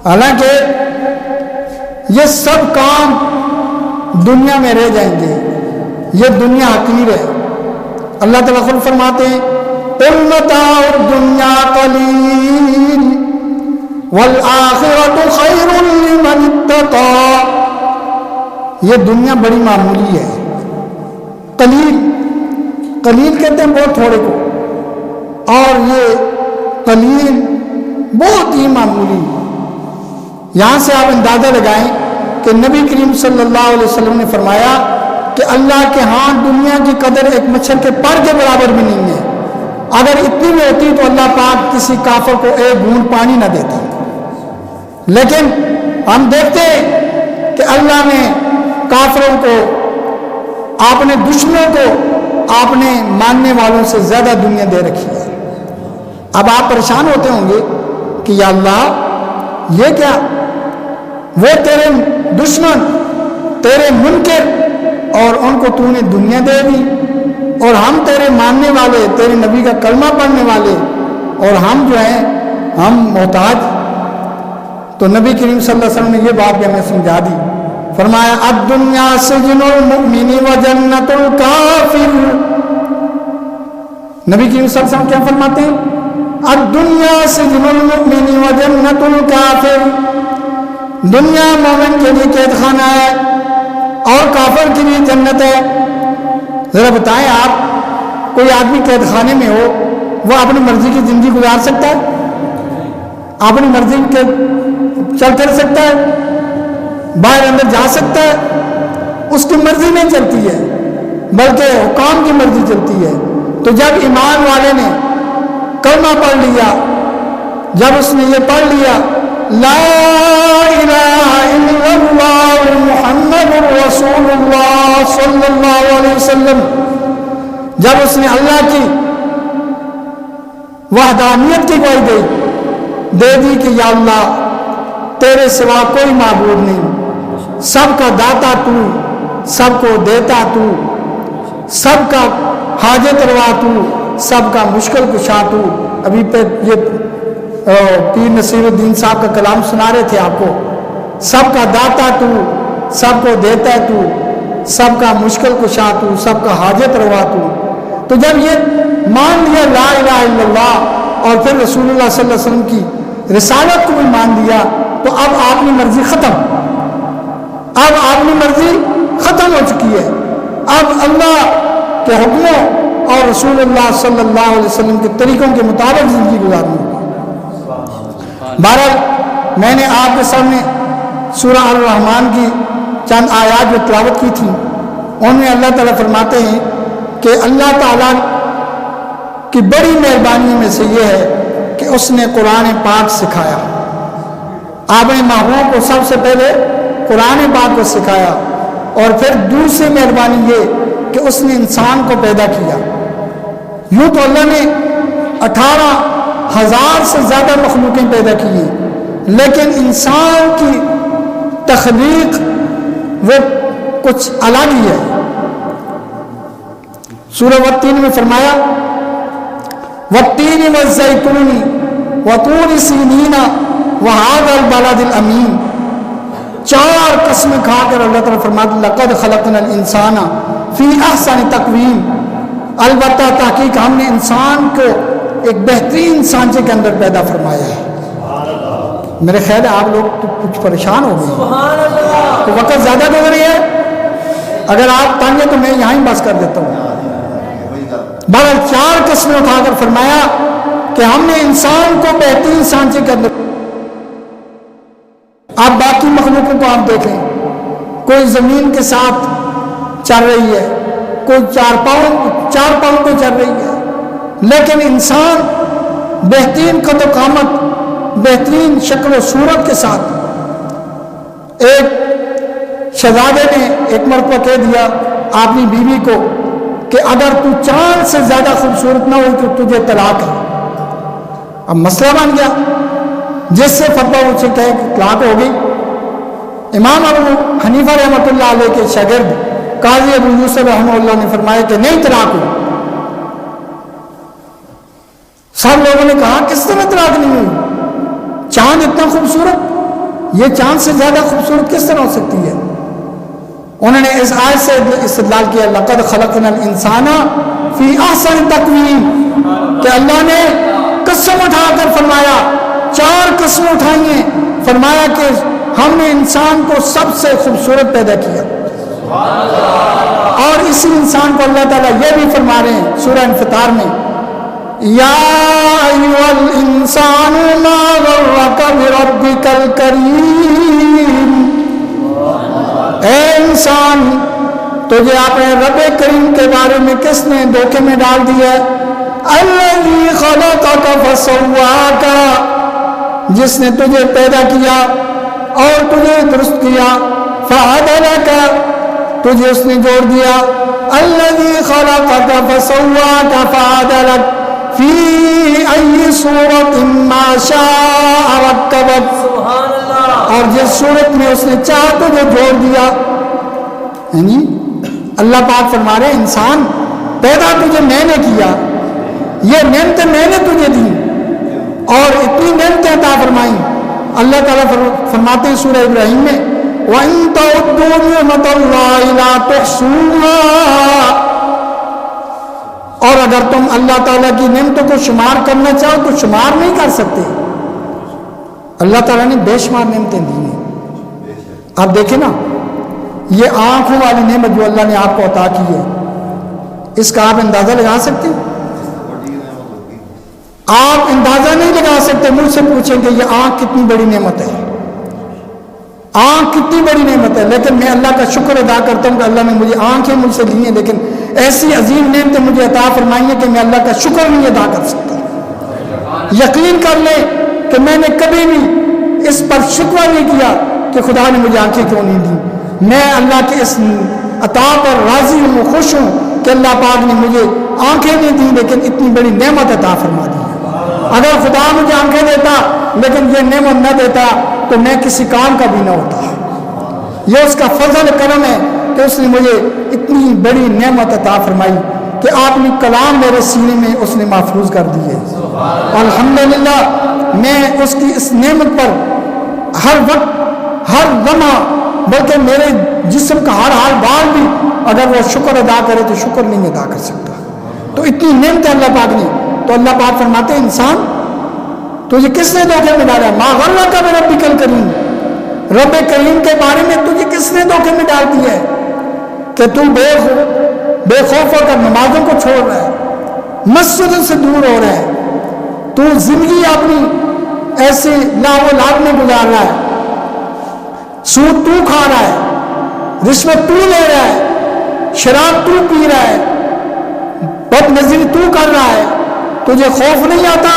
حالانکہ یہ سب کام دنیا میں رہ جائیں گے، یہ دنیا حقیر ہے۔ اللہ تعالیٰ خود فرماتے ہیں قُلْ مَتَاعُ الدُّنْيَا قَلِيلٌ وَالْآخِرَةُ خَيْرٌ لِمَنِ اتَّقَىٰ۔ یہ دنیا بڑی معمولی ہے۔ قلیل کہتے ہیں بہت تھوڑے کو، اور یہ قلیل بہت ہی معمولی۔ یہاں سے آپ اندازہ لگائیں کہ نبی کریم صلی اللہ علیہ وسلم نے فرمایا کہ اللہ کے ہاں دنیا کی قدر ایک مچھر کے پر کے برابر بھی نہیں ہے۔ اگر اتنی بھی ہوتی تو اللہ پاک کسی کافر کو ایک بوند پانی نہ دیتا۔ لیکن ہم دیکھتے ہیں کہ اللہ نے کافروں کو، اپنے دشمنوں کو، اپنے ماننے والوں سے زیادہ دنیا دے رکھی ہے۔ اب آپ پریشان ہوتے ہوں گے کہ یا اللہ یہ کیا، وہ تیرے دشمن، تیرے منکر، اور ان کو تو نے دنیا دے دی، اور ہم تیرے ماننے والے، تیرے نبی کا کلمہ پڑھنے والے، اور ہم جو ہیں ہم محتاج۔ تو نبی کریم صلی اللہ علیہ وسلم نے یہ بات بھی ہمیں سمجھا دی، فرمایا الدنیا سجن المؤمن و جنت الکافر۔ نبی کریم صلی اللہ علیہ وسلم کیا فرماتے ہیں؟ الدنیا سجن المؤمن و جنت الکافر۔ دنیا مومن کے لیے قید خانہ ہے اور کافر کے لیے جنت ہے۔ ذرا بتائیں آپ، کوئی آدمی قید خانے میں ہو، وہ اپنی مرضی کی زندگی گزار سکتا ہے؟ اپنی مرضی کے چل پھر سکتا ہے؟ باہر اندر جا سکتا ہے؟ اس کی مرضی نہیں چلتی ہے، بلکہ حکام کی مرضی چلتی ہے۔ تو جب ایمان والے نے کلمہ پڑھ لیا، جب اس نے یہ پڑھ لیا لا الہ الا اللہ محمد رسول اللہ صلی اللہ علیہ وسلم، جب اس نے اللہ کی وحدانیت کی گواہی دے دی کہ یا اللہ تیرے سوا کوئی معبود نہیں، سب کا داتا تو، سب کو دیتا تو، سب کا حاجت روا تو، سب کا مشکل کشا تو۔ ابھی پہ یہ پیر نصیر الدین صاحب کا کلام سنا رہے تھے آپ کو، سب کا داتا تو، سب کو دیتا تو، سب کا مشکل کشا تو، سب کا حاجت روا تو۔ تو جب یہ مان لیا لا الہ الا اللہ، اور پھر رسول اللہ صلی اللہ علیہ وسلم کی رسالت کو بھی مان لیا، تو اب آپ کی مرضی ختم، اب اپنی مرضی ختم ہو چکی ہے، اب اللہ کے حکموں اور رسول اللہ صلی اللہ علیہ وسلم کے طریقوں کے مطابق زندگی گزارنی ہوگی۔ بہرحال میں نے آپ کے سامنے سورہ الرحمن کی چند آیات جو تلاوت کی تھیں، ان میں اللہ تعالیٰ فرماتے ہیں کہ اللہ تعالیٰ کی بڑی مہربانی میں سے یہ ہے کہ اس نے قرآن پاک سکھایا۔ آپ نے محبوب کو سب سے پہلے قرآن پاک کو سکھایا، اور پھر دوسری مہربانی یہ کہ اس نے انسان کو پیدا کیا۔ یوں تو اللہ نے 18,000 سے زیادہ مخلوقیں پیدا کی ہیں، لیکن انسان کی تخلیق وہ کچھ الگ ہی ہے۔ سورہ والتین میں فرمایا والتین والزیتون وطور سینین وہذا البلد الامین، 4 قسمیں کھا کر اللہ تعالیٰ فرماتے لقد خلقنا الانسان فی احسن تقویم، البتہ تحقیق ہم نے انسان کو ایک بہترین سانچے کے اندر پیدا فرمایا ہے۔ میرے خیال ہے آپ لوگ تو کچھ پریشان ہو گئے، تو وقت زیادہ گزر رہی ہے، اگر آپ تنگ ہیں تو میں یہاں ہی بس کر دیتا ہوں۔ بہرحال 4 قسمیں اٹھا کر فرمایا کہ ہم نے انسان کو بہترین سانچے کے اندر۔ آپ باقی مخلوقوں کو آپ دیکھیں، کوئی زمین کے ساتھ چل رہی ہے، کوئی 4 پاؤں پہ چل رہی ہے، لیکن انسان بہترین قد و قامت، بہترین شکل و صورت کے ساتھ۔ ایک شہزادے نے ایک مرتبہ کہہ دیا اپنی بیوی کو کہ اگر تو چاند سے زیادہ خوبصورت نہ ہوئی تو تجھے طلاق ہے۔ اب مسئلہ بن گیا، جس سے فتویٰ مجھ سے کہے کہ طلاق ہو گئی۔ امام ابو حنیفہ رحمۃ اللہ علیہ کے شاگرد قاضی ابو یوسف رحمہ اللہ نے فرمایا کہ نہیں طلاق ہوئی۔ سب لوگوں نے کہا کس طرح طلاق نہیں ہوئی؟ چاند اتنا خوبصورت، یہ چاند سے زیادہ خوبصورت کس طرح ہو سکتی ہے؟ انہوں نے اس آیت سے استدلال کیا لقد خلقنا الانسان فی احسن تقویم، کہ اللہ نے قسم اٹھا کر فرمایا، 4 قسمیں اٹھائی ہیں، فرمایا کہ ہم نے انسان کو سب سے خوبصورت پیدا کیا۔ اور اسی انسان کو اللہ تعالیٰ یہ بھی فرما رہے ہیں سورہ انفطار میں یا ایھا الانسان ما غرک بربک الکریم، اے انسان تجھے اپنے رب کریم کے بارے میں کس نے دھوکے میں ڈال دیا ہے؟ الذی خلقک فسواک، جس نے تجھے پیدا کیا اور تجھے درست کیا، فعدلک، تجھے اس نے جوڑ دیا، الذی خلقک فسواک فعدلک فی ای صورت ما شاء رکبک، اور جس صورت میں اس نے چاہا تجھے جوڑ دیا۔ یعنی اللہ پاک فرما رہے انسان پیدا تجھے میں نے کیا، یہ نعمتیں میں نے تجھے دی، اور اتنی نعمتیں عطا فرمائیں۔ اللہ تعالیٰ فرماتے ہیں سورہ ابراہیم میں وَإِن تَعُدُّوا نِعْمَتَ اللَّهِ لَا تُحْصُوهَا، اور اگر تم اللہ تعالیٰ کی نعمتوں کو شمار کرنا چاہو تو شمار نہیں کر سکتے۔ اللہ تعالیٰ نے بے شمار نعمتیں دی ہیں۔ آپ دیکھیں نا، یہ آنکھوں والی نعمت جو اللہ نے آپ کو عطا کی ہے، اس کا آپ اندازہ لگا سکتے ہیں؟ آپ اندازہ نہیں لگا سکتے۔ مجھ سے پوچھیں کہ یہ آنکھ کتنی بڑی نعمت ہے، آنکھ کتنی بڑی نعمت ہے، لیکن میں اللہ کا شکر ادا کرتا ہوں کہ اللہ نے مجھے آنکھیں مجھ سے لی ہیں، لیکن ایسی عظیم نعمتیں مجھے عطا فرمائی ہیں کہ میں اللہ کا شکر نہیں ادا کر سکتا۔ یقین کر لیں کہ میں نے کبھی بھی اس پر شکوہ نہیں کیا کہ خدا نے مجھے آنکھیں کیوں نہیں دی۔ میں اللہ کے اس عطا پر راضی ہوں، خوش ہوں کہ اللہ پاک نے مجھے آنکھیں نہیں دی لیکن اتنی بڑی نعمت عطا فرما دی۔ اگر خدا مجھے آنکھیں دیتا لیکن یہ نعمت نہ دیتا تو میں کسی کام کا بھی نہ ہوتا۔ یہ اس کا فضل کرم ہے کہ اس نے مجھے اتنی بڑی نعمت عطا فرمائی کہ آپ نے کلام میرے سینے میں اس نے محفوظ کر دی ہے۔ الحمدللہ میں اس کی اس نعمت پر ہر وقت، ہر لمحہ، بلکہ میرے جسم کا ہر بال بھی اگر وہ شکر ادا کرے تو شکر نہیں ادا کر سکتا۔ تو اتنی نعمت ہے اللہ پاک نے۔ تو اللہ پاک فرماتے ہیں انسان تجھے کس نے دھوکے میں ڈالا؟ ما غرک بربک الکریم، رب کریم کے بارے میں تجھے کس نے دھوکے میں ڈال دیا ہے کہ تو بے خوف ہو کر نمازوں کو چھوڑ رہا ہے، مسجدوں سے دور ہو رہا ہے، تو زندگی اپنی ایسے لاو لاب میں گزار رہا ہے، سود تو کھا رہا ہے، رشوت تو لے رہا ہے، شراب تو پی رہا ہے، بد نظری تو کر رہا ہے، تجھے خوف نہیں آتا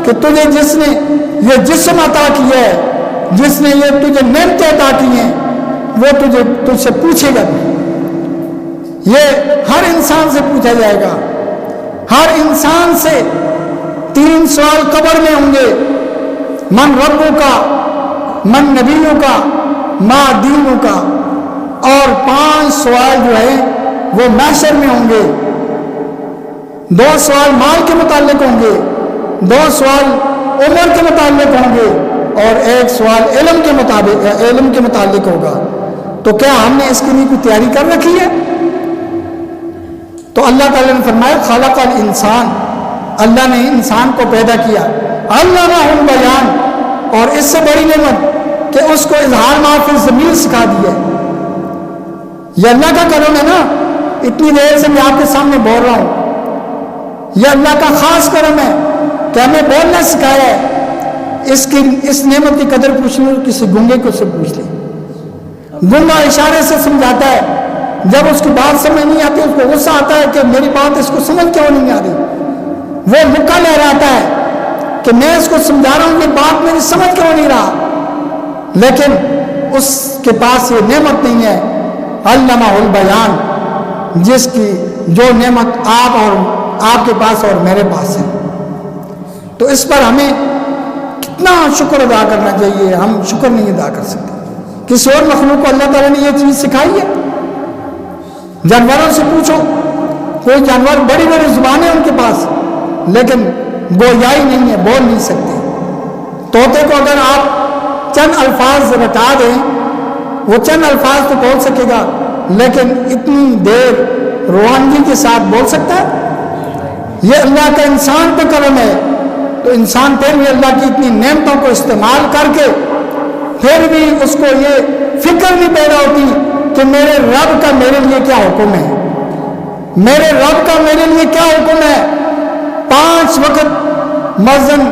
کہ تجھے جس نے یہ جسم عطا کیا ہے، جس نے یہ تجھے نعمتیں عطا کی ہیں، وہ تجھ سے پوچھے گا بھی؟ یہ ہر انسان سے پوچھا جائے گا، ہر انسان سے 3 سوال قبر میں ہوں گے، من ربوں کا، من نبیوں کا، ما دینوں کا، اور 5 سوال جو ہے وہ محشر میں ہوں گے۔ 2 سوال مال کے متعلق ہوں گے، 2 سوال عمر کے متعلق ہوں گے، اور 1 سوال علم کے متعلق ہوگا۔ تو کیا ہم نے اس کے لیے کوئی تیاری کر رکھی ہے؟ تو اللہ تعالیٰ نے فرمایا خلق الانسان، اللہ نے انسان کو پیدا کیا، علمہ البیان، اور اس سے بڑی نعمت کہ اس کو اظہار ما فی الضمیر سکھا دیا۔ یہ اللہ کا کرم ہے نا، اتنی دیر سے میں آپ کے سامنے بول رہا ہوں، یہ اللہ کا خاص کرم ہے کہ ہمیں بولنا سکھایا ہے۔ اس نعمت کی قدر پوچھنی ہو کسی گنگے کو سے پوچھ لیں، گنگا اشارے سے سمجھاتا ہے، جب اس کی بات سمجھ نہیں آتی اس کو غصہ آتا ہے کہ میری بات اس کو سمجھ کیوں نہیں آ رہی، وہ مکہ لہراتا ہے کہ میں اس کو سمجھا رہا ہوں، یہ بات میری سمجھ کیوں نہیں رہا، لیکن اس کے پاس یہ نعمت نہیں ہے علمہ البیان، جس کی جو نعمت آپ کے پاس اور میرے پاس ہے۔ تو اس پر ہمیں کتنا شکر ادا کرنا چاہیے، ہم شکر نہیں ادا کر سکتے۔ کسی اور مخلوق کو اللہ تعالیٰ نے یہ چیز سکھائی ہے؟ جانوروں سے پوچھو، کوئی جانور بڑی بڑی زبانیں ان کے پاس، لیکن گویائی نہیں ہے، بول نہیں سکتے۔ طوطے کو اگر آپ چند الفاظ رٹا دیں، وہ چند الفاظ تو بول سکے گا، لیکن اتنی دیر روحانگی کے ساتھ بول سکتا ہے؟ یہ اللہ کا انسان پہ کرم ہے۔ تو انسان پھر بھی اللہ کی اتنی نعمتوں کو استعمال کر کے پھر بھی اس کو یہ فکر نہیں پیدا ہوتی کہ میرے رب کا میرے لیے کیا حکم ہے، میرے رب کا میرے لیے کیا حکم ہے۔ 5 وقت مؤذن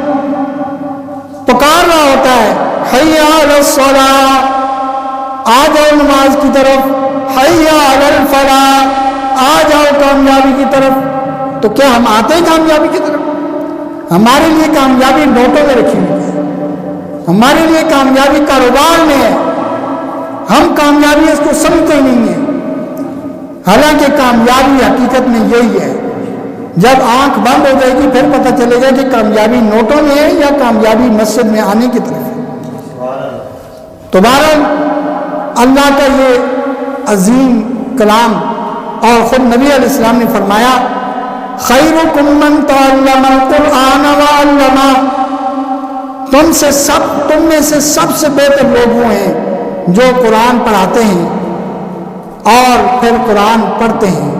پکار رہا ہوتا ہے، حی علی الصلاۃ، آ جاؤ نماز کی طرف، حی علی الفلاح، آ جاؤ کامیابی کی طرف۔ تو کیا ہم آتے ہیں کامیابی کی طرف؟ ہمارے لیے کامیابی نوٹوں میں رکھی ہوئی ہے، ہمارے لیے کامیابی کاروبار میں ہے، ہم کامیابی اس کو سمجھتے ہی نہیں ہیں۔ حالانکہ کامیابی حقیقت میں یہی ہے، جب آنکھ بند ہو جائے گی پھر پتہ چلے گا کہ کامیابی نوٹوں میں ہے یا کامیابی مسجد میں آنے کی طرف ہے۔ تو بہرحال اللہ کا یہ عظیم کلام، اور خود نبی علیہ السلام نے فرمایا خیرکم من تعلم القرآن وعلمہ، تم میں سے سب سے بہتر لوگ وہ ہیں جو قرآن پڑھاتے ہیں اور پھر قرآن پڑھتے ہیں۔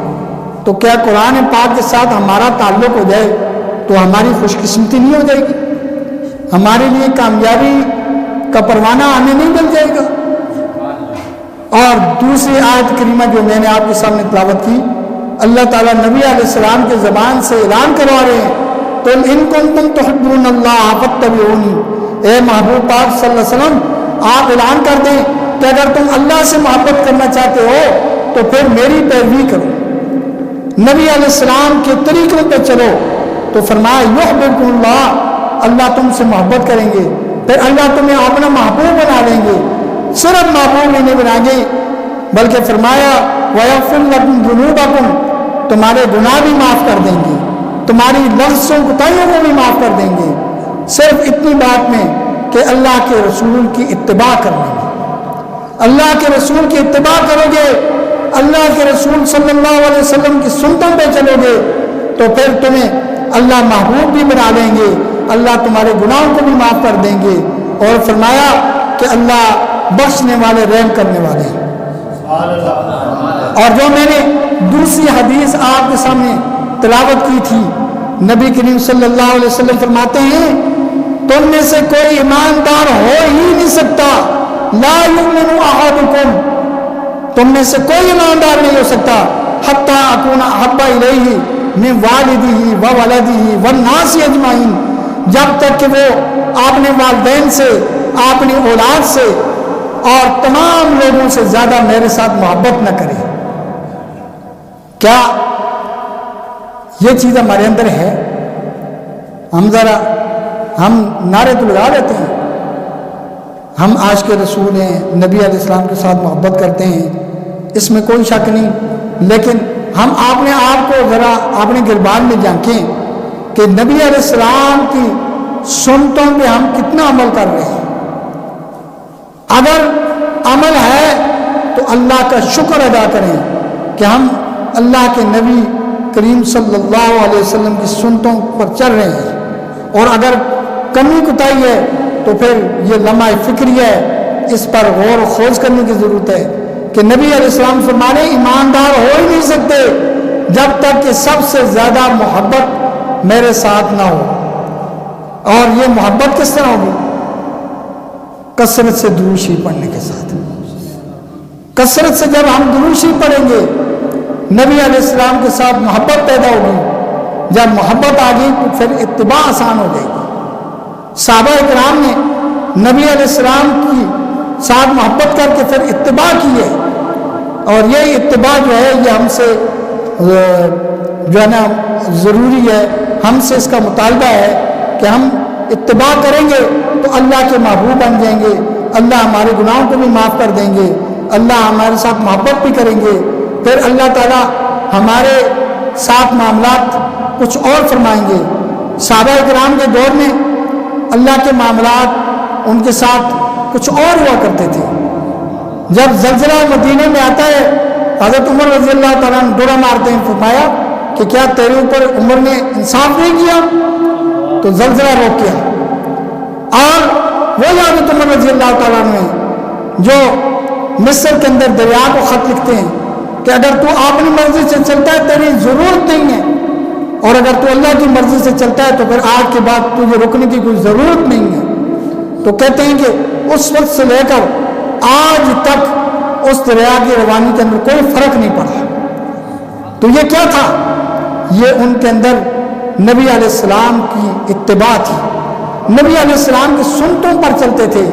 تو کیا قرآن پاک کے ساتھ ہمارا تعلق ہو جائے تو ہماری خوش قسمتی نہیں ہو جائے گی؟ ہمارے لیے کامیابی کا پروانہ ہمیں نہیں مل جائے گا؟ اور دوسری آیت کریمہ جو میں نے آپ کے سامنے تلاوت کی، اللہ تعالیٰ نبی علیہ السلام کے زبان سے اعلان کروا رہے ہیں، تو ان کنتم تحبون اللہ فاتبعونی، اے محبوب پاک صلی اللہ علیہ وسلم آپ اعلان کر دیں کہ اگر تم اللہ سے محبت کرنا چاہتے ہو تو پھر میری پیروی کرو، نبی علیہ السلام کے طریقوں پہ چلو۔ تو فرمایا یحببکم اللہ، اللہ تم سے محبت کریں گے، پھر اللہ تمہیں اپنا محبوب بنا لیں گے۔ صرف محبوب نہیں بنائیں گے بلکہ فرمایا وَيَغْفِرْ لَكُمْ ذُنُوبَكُمْ، تمہارے گناہ بھی معاف کر دیں گے، تمہاری لغزوں کوتاہیوں کو بھی معاف کر دیں گے، صرف اتنی بات میں کہ اللہ کے رسول کی اتباع کرنے میں۔ اللہ کے رسول کی اتباع کرو گے، اللہ کے رسول صلی اللہ علیہ وسلم کی سنتوں پہ چلو گے تو پھر تمہیں اللہ محبوب بھی بنا لیں گے، اللہ تمہارے گناہوں کو بھی معاف کر دیں گے، اور فرمایا کہ اللہ بخشنے والے رحم کرنے والے ہیں۔ اور جو میں نے دوسری حدیث آپ کے سامنے تلاوت کی تھی، نبی کریم صلی اللہ علیہ وسلم فرماتے ہیں تم میں سے کوئی ایماندار ہو ہی نہیں سکتا لا یؤمن احدکم، تم میں سے کوئی ایماندار نہیں ہو سکتا حتی اکون احب الیہ من والدہ وولدہ والناس اجمعین، جب تک کہ وہ اپنے والدین سے، اپنی اولاد سے اور تمام لوگوں سے زیادہ میرے ساتھ محبت نہ کرے۔ کیا یہ چیز ہمارے اندر ہے؟ ہم نعرے تو لگا لیتے ہیں، ہم آج کے رسول ہیں، نبی علیہ السلام کے ساتھ محبت کرتے ہیں، اس میں کوئی شک نہیں، لیکن ہم اپنے آپ کو ذرا اپنے گربان میں جھانکیں کہ نبی علیہ السلام کی سنتوں پہ ہم کتنا عمل کر رہے ہیں۔ اگر عمل ہے تو اللہ کا شکر ادا کریں کہ ہم اللہ کے نبی کریم صلی اللہ علیہ وسلم کی سنتوں پر چل رہے ہیں، اور اگر کمی کوتاہی ہے تو پھر یہ لمحہ فکری ہے، اس پر غور و خوض کرنے کی ضرورت ہے کہ نبی علیہ السلام فرمانے ایماندار ہو ہی نہیں سکتے جب تک کہ سب سے زیادہ محبت میرے ساتھ نہ ہو۔ اور یہ محبت کس طرح ہوگی؟ کثرت سے درود شریف پڑھنے کے ساتھ۔ کثرت سے جب ہم درود شریف پڑھیں گے نبی علیہ السلام کے ساتھ محبت پیدا ہوگی، جب محبت آ گئی تو پھر اتباع آسان ہو جائے گی۔ صحابہ کرام نے نبی علیہ السلام کی ساتھ محبت کر کے پھر اتباع کی ہے، اور یہ اتباع جو ہے یہ ہم سے جو ہے نا ضروری ہے، ہم سے اس کا مطالبہ ہے کہ ہم اتباع کریں گے تو اللہ کے محبوب بن جائیں گے، اللہ ہمارے گناہوں کو بھی معاف کر دیں گے، اللہ ہمارے ساتھ محبت بھی کریں گے، پھر اللہ تعالیٰ ہمارے ساتھ معاملات کچھ اور فرمائیں گے۔ صحابہ کرام کے دور میں اللہ کے معاملات ان کے ساتھ کچھ اور ہوا کرتے تھے۔ جب زلزلہ مدینے میں آتا ہے حضرت عمر رضی اللہ تعالیٰ عنہ ڈورا مارتے ہیں، فرمایا کہ کیا تیرے اوپر عمر نے انصاف نہیں کیا؟ تو زلزلہ روک کیا۔ اور وہ حضرت عمر رضی اللہ تعالیٰ عنہ جو مصر کے اندر دریا کو خط لکھتے ہیں کہ اگر تو اپنی مرضی سے چلتا ہے تیری ضرورت نہیں ہے، اور اگر تو اللہ کی مرضی سے چلتا ہے تو پھر آج کے بعد تجھے رکنے کی کوئی ضرورت نہیں ہے۔ تو کہتے ہیں کہ اس وقت سے لے کر آج تک اس دریا کی روانی کے اندر کوئی فرق نہیں پڑا۔ تو یہ کیا تھا؟ یہ ان کے اندر نبی علیہ السلام کی اتباع تھی، نبی علیہ السلام کی سنتوں پر چلتے تھے،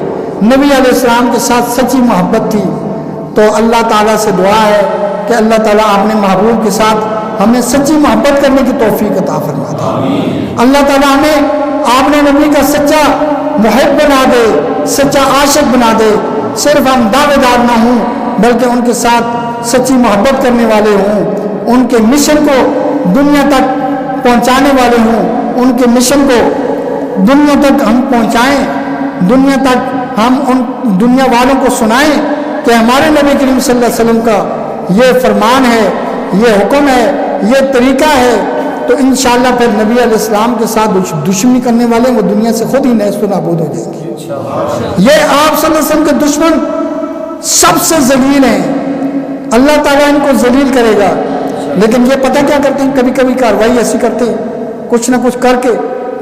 نبی علیہ السلام کے ساتھ سچی محبت تھی۔ تو اللہ تعالیٰ سے دعا ہے کہ اللہ تعالیٰ اپنے محبوب کے ساتھ ہمیں سچی محبت کرنے کی توفیق عطا فرما دے۔ اللہ تعالیٰ ہمیں اپنے نبی کا سچا محب بنا دے، سچا عاشق بنا دے، صرف ہم دعوے دار نہ ہوں بلکہ ان کے ساتھ سچی محبت کرنے والے ہوں، ان کے مشن کو دنیا تک پہنچانے والے ہوں، ان کے مشن کو دنیا تک ہم پہنچائیں، دنیا تک ہم ان دنیا والوں کو سنائیں کہ ہمارے نبی کریم صلی اللہ علیہ وسلم کا یہ فرمان ہے، یہ حکم ہے، یہ طریقہ ہے۔ تو انشاءاللہ پھر نبی علیہ السلام کے ساتھ دشمنی کرنے والے وہ دنیا سے خود ہی نیست و نابود ہو جائیں گے۔ یہ آپ صلی اللہ علیہ وسلم کے دشمن سب سے ذلیل ہیں، اللہ تعالیٰ ان کو ذلیل کرے گا، لیکن یہ پتہ کیا کرتے ہیں، کبھی کبھی کارروائی ایسی کرتے ہیں کچھ نہ کچھ کر کے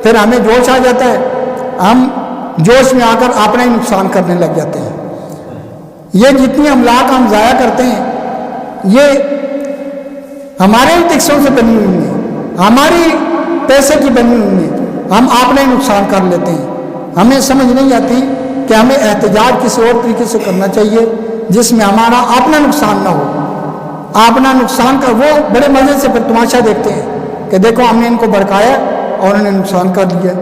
پھر ہمیں جوش آ جاتا ہے، ہم جوش میں آ کر اپنا ہی نقصان کرنے لگ جاتے ہیں۔ یہ جتنی املاک ہم ضائع کرتے ہیں یہ ہمارے ہی ٹیکسوں سے بنی ہوئی ہیں، ہماری پیسے کی بنی ہوئی ہیں، ہم اپنا ہی نقصان کر لیتے ہیں۔ ہمیں سمجھ نہیں آتی کہ ہمیں احتجاج کسی اور طریقے سے کرنا چاہیے جس میں ہمارا اپنا نقصان نہ ہو۔ اپنا نقصان کا وہ بڑے مزے سے پھر تماشا دیکھتے ہیں کہ دیکھو ہم نے ان کو بھڑکایا اور انہیں نقصان کر دیا۔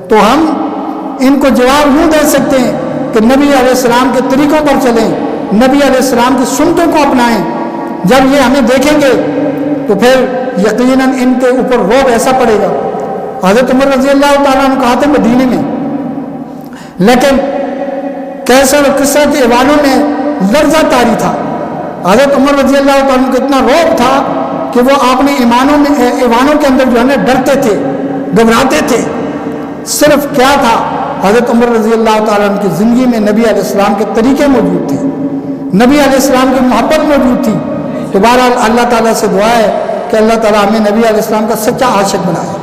تو ہم ان کو جواب یوں دے سکتے ہیں کہ نبی علیہ السلام کے طریقوں پر چلیں، نبی علیہ السلام کی سنتوں کو اپنائیں۔ جب یہ ہمیں دیکھیں گے تو پھر یقیناً ان کے اوپر روب ایسا پڑے گا۔ حضرت عمر رضی اللہ تعالیٰ عنہ کہا تھا مدینے میں، لیکن کیسر اور کسرا کے ایوانوں میں لرزہ طاری تھا۔ حضرت عمر رضی اللہ تعالیٰ عنہ کو اتنا روب تھا کہ وہ اپنے ایوانوں کے اندر جو ہے نا ڈرتے تھے، گھبراتے تھے۔ صرف کیا تھا؟ حضرت عمر رضی اللہ تعالیٰ عنہ کی زندگی میں نبی علیہ السلام کے طریقے موجود تھے، نبی علیہ السلام کی محبت موجود تھی۔ تو بہرحال اللہ تعالیٰ سے دعا ہے کہ اللہ تعالیٰ ہمیں نبی علیہ السلام کا سچا عاشق بنائے۔